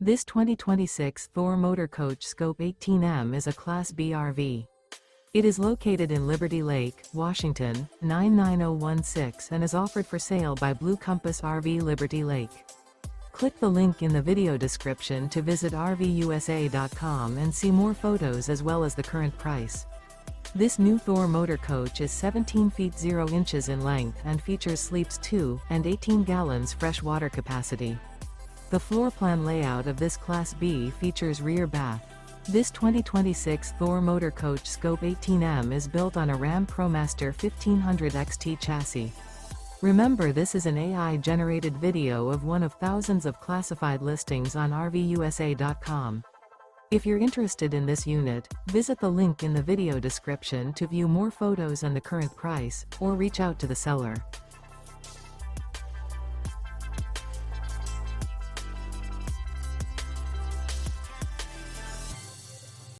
This 2026 Thor Motor Coach Scope 18M is a Class B RV. It is located in Liberty Lake, Washington, 99016 and is offered for sale by Blue Compass RV Liberty Lake. Click the link in the video description to visit RVUSA.com and see more photos as well as the current price. This new Thor Motor Coach is 17 feet 0 inches in length and features sleeps 2 and 18 gallons fresh water capacity. The floor plan layout of this Class B features rear bath. This 2026 Thor Motor Coach Scope 18M is built on a RAM ProMaster 1500 XT chassis. Remember, this is an AI-generated video of one of thousands of classified listings on RVUSA.com. If you're interested in this unit, visit the link in the video description to view more photos and the current price, or reach out to the seller.